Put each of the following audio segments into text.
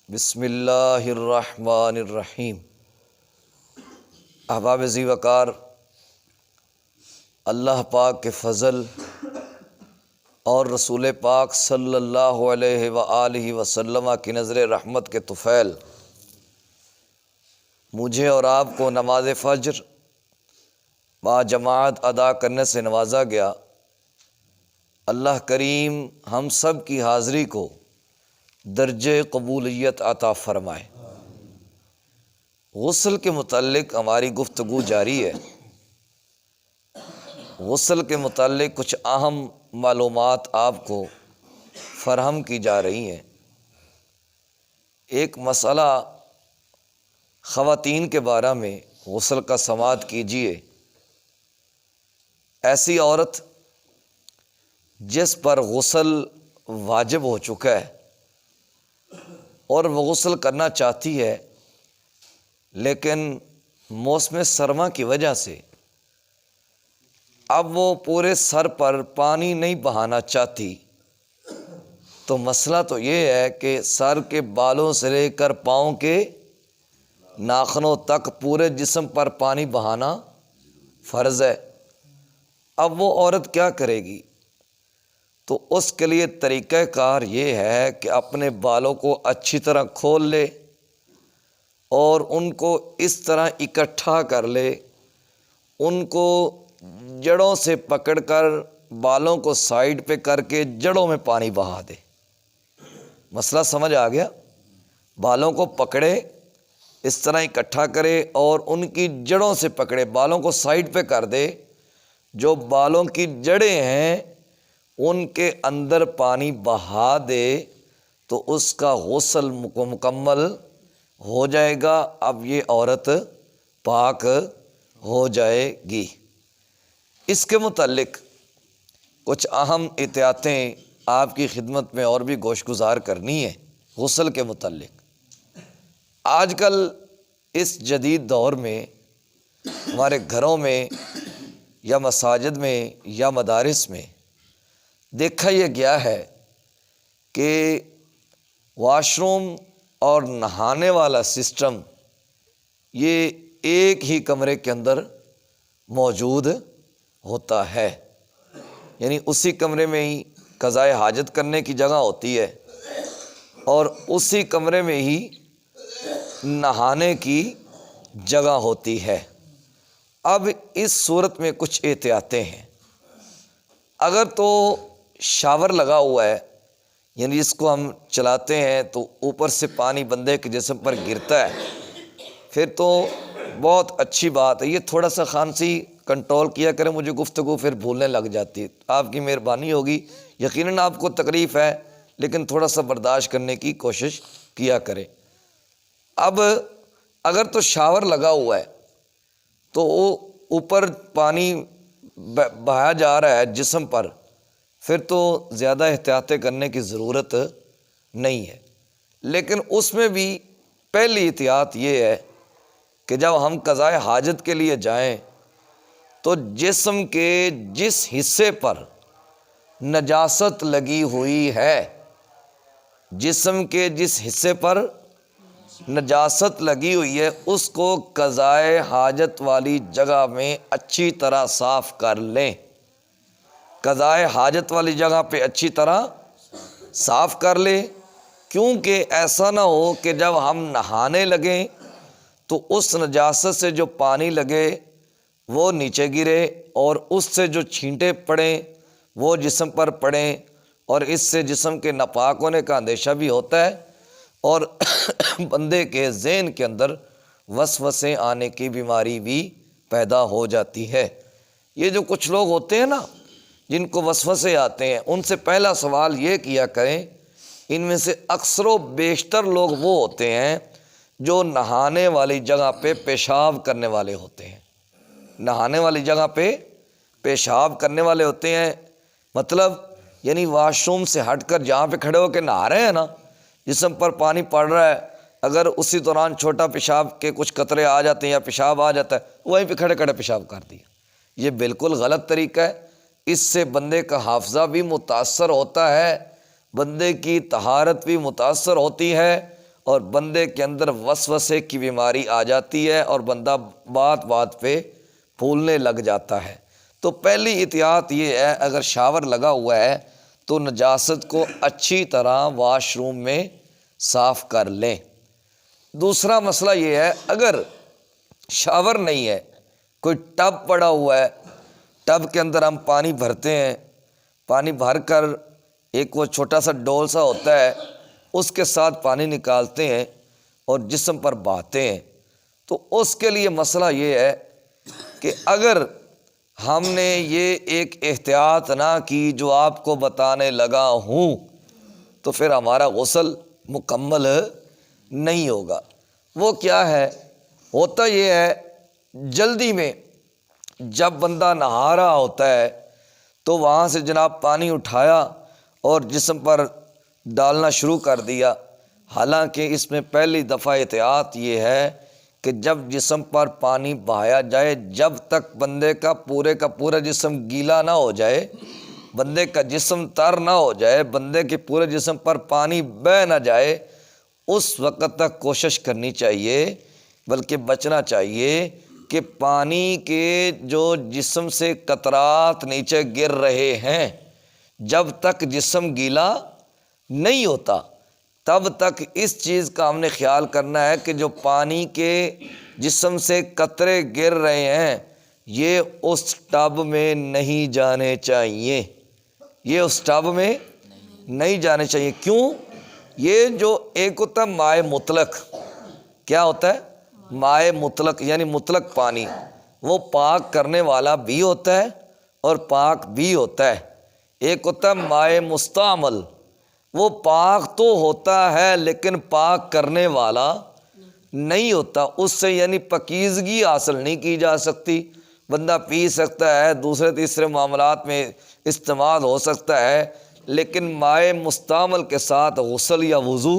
بسم اللہ الرحمن الرحیم۔ احباب ذی وقار، اللہ پاک کے فضل اور رسول پاک صلی اللہ علیہ وآلہ وسلم کی نظر رحمت کے طفیل مجھے اور آپ کو نماز فجر با جماعت ادا کرنے سے نوازا گیا۔ اللہ کریم ہم سب کی حاضری کو درجہ قبولیت عطا فرمائے۔ غسل کے متعلق ہماری گفتگو جاری ہے۔ غسل کے متعلق کچھ اہم معلومات آپ کو فراہم کی جا رہی ہیں۔ ایک مسئلہ خواتین کے بارے میں غسل کا سماعت کیجیے۔ ایسی عورت جس پر غسل واجب ہو چکا ہے اور وہ غسل کرنا چاہتی ہے، لیکن موسم سرما کی وجہ سے اب وہ پورے سر پر پانی نہیں بہانا چاہتی، تو مسئلہ تو یہ ہے کہ سر کے بالوں سے لے کر پاؤں کے ناخنوں تک پورے جسم پر پانی بہانا فرض ہے۔ اب وہ عورت کیا کرے گی؟ تو اس کے لیے طریقہ کار یہ ہے کہ اپنے بالوں کو اچھی طرح کھول لے اور ان کو اس طرح اکٹھا کر لے، ان کو جڑوں سے پکڑ کر بالوں کو سائیڈ پہ کر کے جڑوں میں پانی بہا دے۔ مسئلہ سمجھ آ گیا؟ بالوں کو پکڑے، اس طرح اکٹھا کرے اور ان کی جڑوں سے پکڑے، بالوں کو سائیڈ پہ کر دے۔ جو بالوں کی جڑیں ہیں ان کے اندر پانی بہا دے تو اس کا غسل مکمل ہو جائے گا۔ اب یہ عورت پاک ہو جائے گی۔ اس کے متعلق کچھ اہم احتیاطیں آپ کی خدمت میں اور بھی گوش گزار کرنی ہے۔ غسل کے متعلق آج کل اس جدید دور میں ہمارے گھروں میں یا مساجد میں یا مدارس میں دیکھا یہ گیا ہے کہ واش روم اور نہانے والا سسٹم یہ ایک ہی کمرے کے اندر موجود ہوتا ہے، یعنی اسی کمرے میں ہی قضائے حاجت کرنے کی جگہ ہوتی ہے اور اسی کمرے میں ہی نہانے کی جگہ ہوتی ہے۔ اب اس صورت میں کچھ احتیاطیں ہیں۔ اگر تو شاور لگا ہوا ہے، یعنی جس کو ہم چلاتے ہیں تو اوپر سے پانی بندے کے جسم پر گرتا ہے، پھر تو بہت اچھی بات ہے۔ یہ تھوڑا سا خاموشی کنٹرول کیا کریں، مجھے گفتگو پھر بھولنے لگ جاتی ہے، آپ کی مہربانی ہوگی۔ یقیناً آپ کو تکلیف ہے لیکن تھوڑا سا برداشت کرنے کی کوشش کیا کریں۔ اب اگر تو شاور لگا ہوا ہے تو وہ اوپر پانی بہایا جا رہا ہے جسم پر، پھر تو زیادہ احتیاطیں کرنے کی ضرورت نہیں ہے۔ لیکن اس میں بھی پہلی احتیاط یہ ہے کہ جب ہم قضائے حاجت کے لیے جائیں تو جسم کے جس حصے پر نجاست لگی ہوئی ہے، جسم کے جس حصے پر نجاست لگی ہوئی ہے اس کو قضائے حاجت والی جگہ میں اچھی طرح صاف کر لیں۔ قضائے حاجت والی جگہ پہ اچھی طرح صاف کر لیں، کیونکہ ایسا نہ ہو کہ جب ہم نہانے لگیں تو اس نجاست سے جو پانی لگے وہ نیچے گرے اور اس سے جو چھینٹے پڑیں وہ جسم پر پڑیں، اور اس سے جسم کے ناپاک ہونے کا اندیشہ بھی ہوتا ہے اور بندے کے ذہن کے اندر وسوسے آنے کی بیماری بھی پیدا ہو جاتی ہے۔ یہ جو کچھ لوگ ہوتے ہیں نا جن کو وسوسے آتے ہیں، ان سے پہلا سوال یہ کیا کریں، ان میں سے اکثر و بیشتر لوگ وہ ہوتے ہیں جو نہانے والی جگہ پہ پیشاب کرنے والے ہوتے ہیں۔ نہانے والی جگہ پہ پیشاب کرنے والے ہوتے ہیں، مطلب یعنی واش روم سے ہٹ کر جہاں پہ کھڑے ہو کے نہا رہے ہیں نا، جسم پر پانی پڑ رہا ہے، اگر اسی دوران چھوٹا پیشاب کے کچھ قطرے آ جاتے ہیں یا پیشاب آ جاتا ہے، وہیں پہ کھڑے کھڑے پیشاب کر دیا۔ یہ بالکل غلط طریقہ ہے۔ اس سے بندے کا حافظہ بھی متاثر ہوتا ہے، بندے کی طہارت بھی متاثر ہوتی ہے اور بندے کے اندر وسوسے کی بیماری آ جاتی ہے اور بندہ بات بات پہ پھولنے لگ جاتا ہے۔ تو پہلی احتیاط یہ ہے، اگر شاور لگا ہوا ہے تو نجاست کو اچھی طرح واش روم میں صاف کر لیں۔ دوسرا مسئلہ یہ ہے، اگر شاور نہیں ہے، کوئی ٹب پڑا ہوا ہے، ٹب کے اندر ہم پانی بھرتے ہیں، پانی بھر کر ایک وہ چھوٹا سا ڈول سا ہوتا ہے، اس کے ساتھ پانی نکالتے ہیں اور جسم پر بہاتے ہیں، تو اس کے لیے مسئلہ یہ ہے کہ اگر ہم نے یہ ایک احتیاط نہ کی جو آپ کو بتانے لگا ہوں تو پھر ہمارا غسل مکمل نہیں ہوگا۔ وہ کیا ہے؟ ہوتا یہ ہے، جلدی میں جب بندہ نہا رہا ہوتا ہے تو وہاں سے جناب پانی اٹھایا اور جسم پر ڈالنا شروع کر دیا، حالانکہ اس میں پہلی دفعہ احتیاط یہ ہے کہ جب جسم پر پانی بہایا جائے، جب تک بندے کا پورا جسم گیلا نہ ہو جائے، بندے کا جسم تر نہ ہو جائے، بندے کے پورے جسم پر پانی بہہ نہ جائے، اس وقت تک کوشش کرنی چاہیے، بلکہ بچنا چاہیے کہ پانی کے جو جسم سے قطرات نیچے گر رہے ہیں، جب تک جسم گیلا نہیں ہوتا تب تک اس چیز کا ہم نے خیال کرنا ہے کہ جو پانی کے جسم سے قطرے گر رہے ہیں یہ اس ٹب میں نہیں جانے چاہیے، یہ اس ٹب میں نہیں جانے چاہیے۔ کیوں؟ یہ جو ایک ہوتا ہے مائع مطلق، کیا ہوتا ہے؟ مائع مطلق، یعنی مطلق پانی، وہ پاک کرنے والا بھی ہوتا ہے اور پاک بھی ہوتا ہے۔ ایک ہوتا ہے مائع مستعمل، وہ پاک تو ہوتا ہے لیکن پاک کرنے والا نہیں ہوتا، اس سے یعنی پاکیزگی حاصل نہیں کی جا سکتی۔ بندہ پی سکتا ہے، دوسرے تیسرے معاملات میں استعمال ہو سکتا ہے، لیکن مائع مستعمل کے ساتھ غسل یا وضو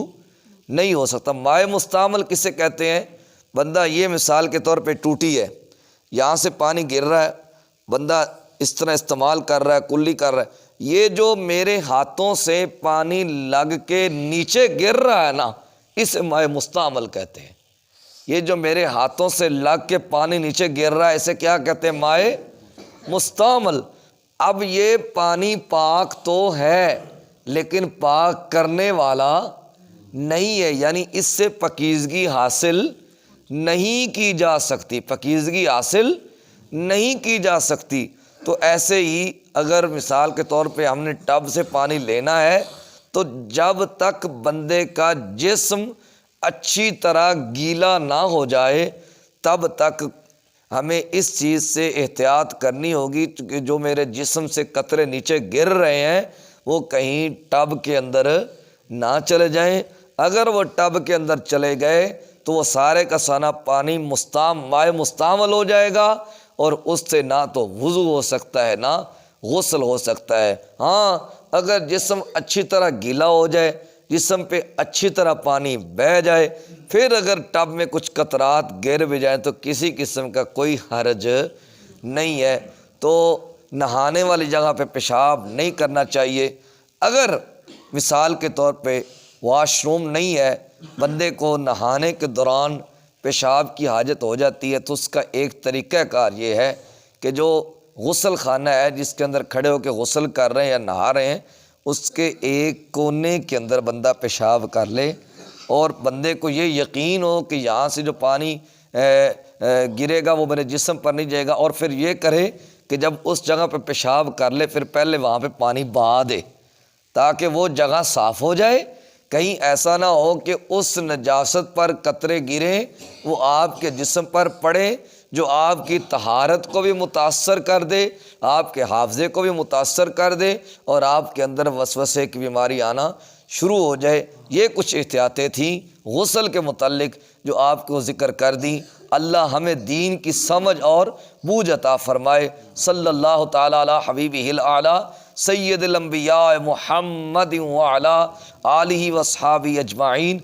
نہیں ہو سکتا۔ مائع مستعمل کسے کہتے ہیں؟ بندہ یہ مثال کے طور پہ ٹوٹی ہے، یہاں سے پانی گر رہا ہے، بندہ اس طرح استعمال کر رہا ہے، کلی کر رہا ہے، یہ جو میرے ہاتھوں سے پانی لگ کے نیچے گر رہا ہے نا، اسے مائع مستعمل کہتے ہیں۔ یہ جو میرے ہاتھوں سے لگ کے پانی نیچے گر رہا ہے اسے کیا کہتے ہیں؟ مائع مستعمل۔ اب یہ پانی پاک تو ہے لیکن پاک کرنے والا نہیں ہے، یعنی اس سے پاکیزگی حاصل نہیں کی جا سکتی، پاکیزگی حاصل نہیں کی جا سکتی۔ تو ایسے ہی اگر مثال کے طور پہ ہم نے ٹب سے پانی لینا ہے تو جب تک بندے کا جسم اچھی طرح گیلا نہ ہو جائے تب تک ہمیں اس چیز سے احتیاط کرنی ہوگی کہ جو میرے جسم سے قطرے نیچے گر رہے ہیں وہ کہیں ٹب کے اندر نہ چلے جائیں۔ اگر وہ ٹب کے اندر چلے گئے تو وہ سارے کا سارا پانی مائع مستعمل ہو جائے گا اور اس سے نہ تو وضو ہو سکتا ہے نہ غسل ہو سکتا ہے۔ ہاں، اگر جسم اچھی طرح گیلا ہو جائے، جسم پہ اچھی طرح پانی بہہ جائے، پھر اگر ٹب میں کچھ قطرات گر بھی جائیں تو کسی قسم کا کوئی حرج نہیں ہے۔ تو نہانے والی جگہ پہ پیشاب نہیں کرنا چاہیے۔ اگر مثال کے طور پہ واش روم نہیں ہے، بندے کو نہانے کے دوران پیشاب کی حاجت ہو جاتی ہے، تو اس کا ایک طریقہ کار یہ ہے کہ جو غسل خانہ ہے جس کے اندر کھڑے ہو کے غسل کر رہے ہیں یا نہا رہے ہیں، اس کے ایک کونے کے اندر بندہ پیشاب کر لے اور بندے کو یہ یقین ہو کہ یہاں سے جو پانی گرے گا وہ میرے جسم پر نہیں جائے گا، اور پھر یہ کرے کہ جب اس جگہ پہ پیشاب کر لے پھر پہلے وہاں پہ پانی بہا دے تاکہ وہ جگہ صاف ہو جائے۔ کہیں ایسا نہ ہو کہ اس نجاست پر قطرے گریں، وہ آپ کے جسم پر پڑے، جو آپ کی طہارت کو بھی متاثر کر دے، آپ کے حافظے کو بھی متاثر کر دے اور آپ کے اندر وسوسے کی بیماری آنا شروع ہو جائے۔ یہ کچھ احتیاطیں تھیں غسل کے متعلق جو آپ کو ذکر کر دیں۔ اللہ ہمیں دین کی سمجھ اور بوجھ عطا فرمائے۔ صلی اللہ تعالی علی حبیبہ الاعلی سید الانبیاء محمد وعلی آلہ واصحابہ اجمعین۔